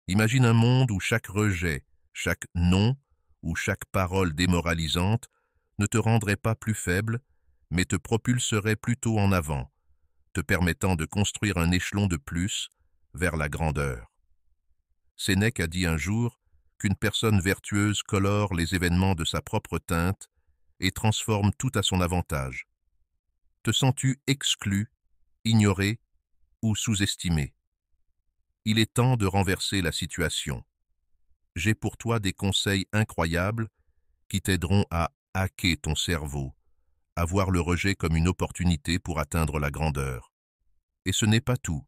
Imagine un monde où chaque rejet, chaque non ou chaque parole démoralisante ne te rendrait pas plus faible, mais te propulserait plutôt en avant, te permettant de construire un échelon de plus vers la grandeur. Sénèque a dit un jour qu'une personne vertueuse colore les événements de sa propre teinte et transforme tout à son avantage. Te sens-tu exclu, ignoré ou sous-estimé? Il est temps de renverser la situation. J'ai pour toi des conseils incroyables qui t'aideront à hacker ton cerveau, à voir le rejet comme une opportunité pour atteindre la grandeur. Et ce n'est pas tout.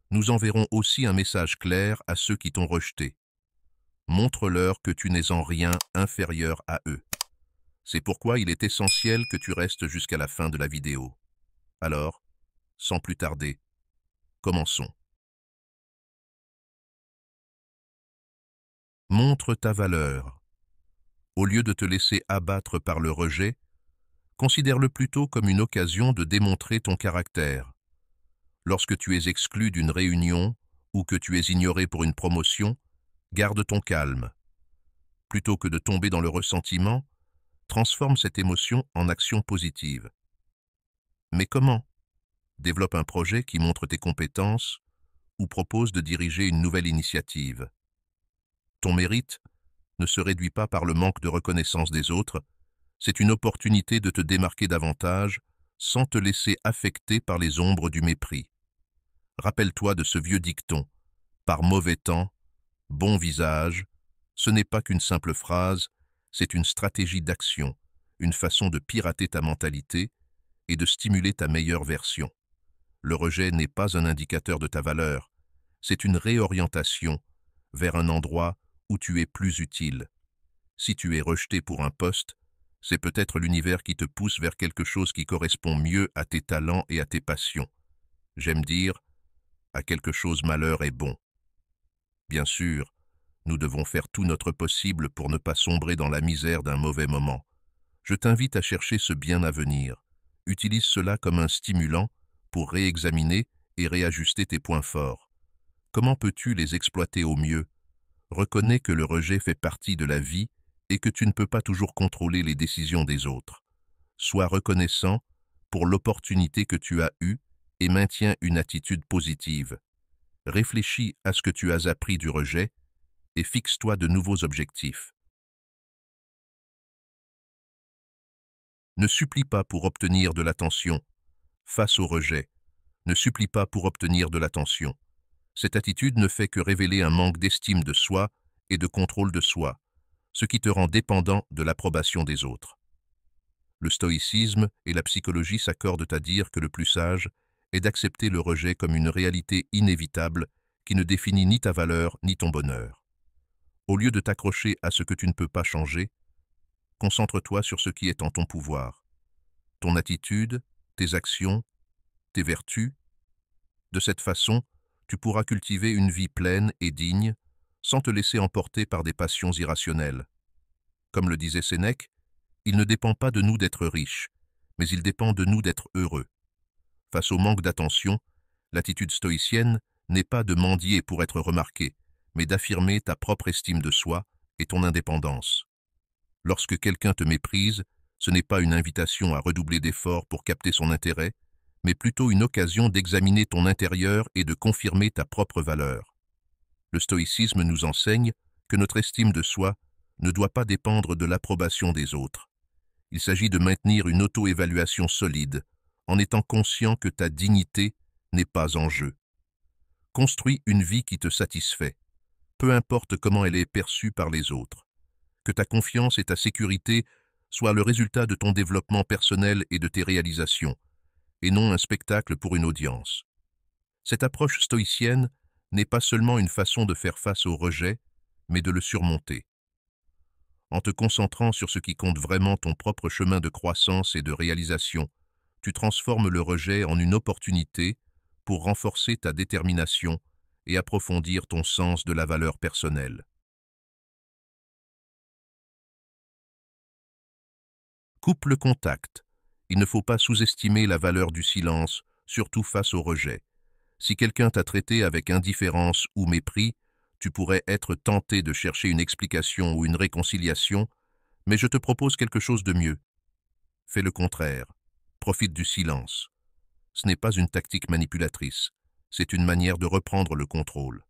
Nous enverrons aussi un message clair à ceux qui t'ont rejeté. Montre-leur que tu n'es en rien inférieur à eux. C'est pourquoi il est essentiel que tu restes jusqu'à la fin de la vidéo. Alors, sans plus tarder, commençons. Montre ta valeur. Au lieu de te laisser abattre par le rejet, considère-le plutôt comme une occasion de démontrer ton caractère. Lorsque tu es exclu d'une réunion ou que tu es ignoré pour une promotion, garde ton calme. Plutôt que de tomber dans le ressentiment, transforme cette émotion en action positive. Mais comment? Développe un projet qui montre tes compétences ou propose de diriger une nouvelle initiative. Ton mérite ne se réduit pas par le manque de reconnaissance des autres, c'est une opportunité de te démarquer davantage sans te laisser affecter par les ombres du mépris. Rappelle-toi de ce vieux dicton, par mauvais temps, bon visage, ce n'est pas qu'une simple phrase, c'est une stratégie d'action, une façon de pirater ta mentalité et de stimuler ta meilleure version. Le rejet n'est pas un indicateur de ta valeur, c'est une réorientation vers un endroit où tu es plus utile. Si tu es rejeté pour un poste, c'est peut-être l'univers qui te pousse vers quelque chose qui correspond mieux à tes talents et à tes passions. J'aime dire, à quelque chose malheur est bon. Bien sûr, nous devons faire tout notre possible pour ne pas sombrer dans la misère d'un mauvais moment. Je t'invite à chercher ce bien à venir. Utilise cela comme un stimulant pour réexaminer et réajuster tes points forts. Comment peux-tu les exploiter au mieux? Reconnais que le rejet fait partie de la vie et que tu ne peux pas toujours contrôler les décisions des autres. Sois reconnaissant pour l'opportunité que tu as eue et maintiens une attitude positive. Réfléchis à ce que tu as appris du rejet et fixe-toi de nouveaux objectifs. Ne supplie pas pour obtenir de l'attention. Face au rejet, ne supplie pas pour obtenir de l'attention. Cette attitude ne fait que révéler un manque d'estime de soi et de contrôle de soi, ce qui te rend dépendant de l'approbation des autres. Le stoïcisme et la psychologie s'accordent à dire que le plus sage est d'accepter le rejet comme une réalité inévitable qui ne définit ni ta valeur ni ton bonheur. Au lieu de t'accrocher à ce que tu ne peux pas changer, concentre-toi sur ce qui est en ton pouvoir. Ton attitude, tes actions, tes vertus. De cette façon, tu pourras cultiver une vie pleine et digne sans te laisser emporter par des passions irrationnelles. Comme le disait Sénèque, il ne dépend pas de nous d'être riches, mais il dépend de nous d'être heureux. Face au manque d'attention, l'attitude stoïcienne n'est pas de mendier pour être remarqué, mais d'affirmer ta propre estime de soi et ton indépendance. Lorsque quelqu'un te méprise, ce n'est pas une invitation à redoubler d'efforts pour capter son intérêt, mais plutôt une occasion d'examiner ton intérieur et de confirmer ta propre valeur. Le stoïcisme nous enseigne que notre estime de soi ne doit pas dépendre de l'approbation des autres. Il s'agit de maintenir une auto-évaluation solide, en étant conscient que ta dignité n'est pas en jeu. Construis une vie qui te satisfait, peu importe comment elle est perçue par les autres. Que ta confiance et ta sécurité soient le résultat de ton développement personnel et de tes réalisations, et non un spectacle pour une audience. Cette approche stoïcienne n'est pas seulement une façon de faire face au rejet, mais de le surmonter. En te concentrant sur ce qui compte vraiment ton propre chemin de croissance et de réalisation, tu transformes le rejet en une opportunité pour renforcer ta détermination et approfondir ton sens de la valeur personnelle. Coupe le contact. Il ne faut pas sous-estimer la valeur du silence, surtout face au rejet. Si quelqu'un t'a traité avec indifférence ou mépris, Tu pourrais être tenté de chercher une explication ou une réconciliation, mais je te propose quelque chose de mieux. Fais le contraire. Profite du silence. Ce n'est pas une tactique manipulatrice, c'est une manière de reprendre le contrôle.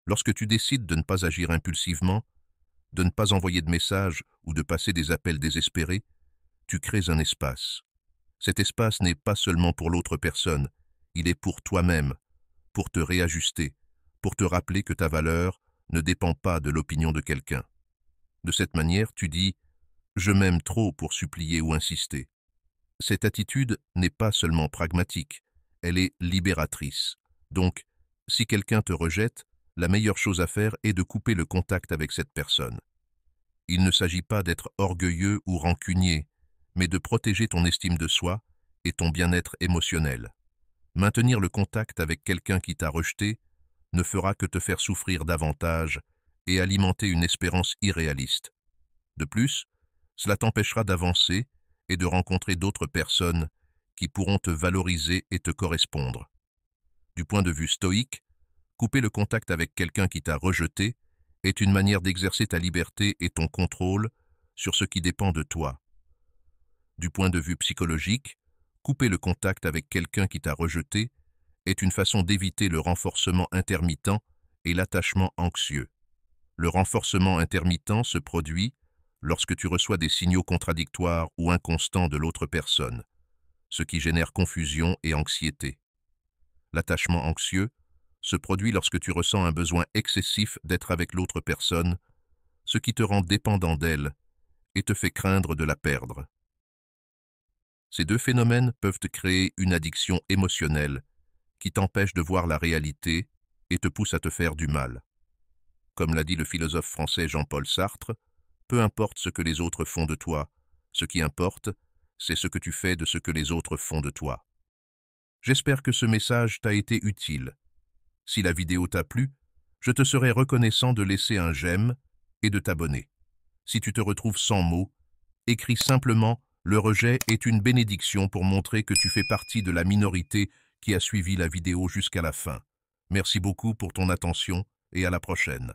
Lorsque tu décides de ne pas agir impulsivement, de ne pas envoyer de messages ou de passer des appels désespérés, tu crées un espace. Cet espace n'est pas seulement pour l'autre personne, il est pour toi-même, pour te réajuster, pour te rappeler que ta valeur ne dépend pas de l'opinion de quelqu'un. De cette manière, tu dis « je m'aime trop pour supplier ou insister ». Cette attitude n'est pas seulement pragmatique, elle est libératrice. Donc, si quelqu'un te rejette, la meilleure chose à faire est de couper le contact avec cette personne. Il ne s'agit pas d'être orgueilleux ou rancunier, mais de protéger ton estime de soi et ton bien-être émotionnel. Maintenir le contact avec quelqu'un qui t'a rejeté ne fera que te faire souffrir davantage et alimenter une espérance irréaliste. De plus, cela t'empêchera d'avancer et de rencontrer d'autres personnes qui pourront te valoriser et te correspondre. Du point de vue stoïque, couper le contact avec quelqu'un qui t'a rejeté est une manière d'exercer ta liberté et ton contrôle sur ce qui dépend de toi. Du point de vue psychologique, couper le contact avec quelqu'un qui t'a rejeté est une façon d'éviter le renforcement intermittent et l'attachement anxieux. Le renforcement intermittent se produit lorsque tu reçois des signaux contradictoires ou inconstants de l'autre personne, ce qui génère confusion et anxiété. L'attachement anxieux se produit lorsque tu ressens un besoin excessif d'être avec l'autre personne, ce qui te rend dépendant d'elle et te fait craindre de la perdre. Ces deux phénomènes peuvent te créer une addiction émotionnelle qui t'empêche de voir la réalité et te pousse à te faire du mal. Comme l'a dit le philosophe français Jean-Paul Sartre, peu importe ce que les autres font de toi, ce qui importe, c'est ce que tu fais de ce que les autres font de toi. J'espère que ce message t'a été utile. Si la vidéo t'a plu, je te serai reconnaissant de laisser un j'aime et de t'abonner. Si tu te retrouves sans mots, écris simplement « Le rejet est une bénédiction » pour montrer que tu fais partie de la minorité qui a suivi la vidéo jusqu'à la fin. Merci beaucoup pour ton attention et à la prochaine.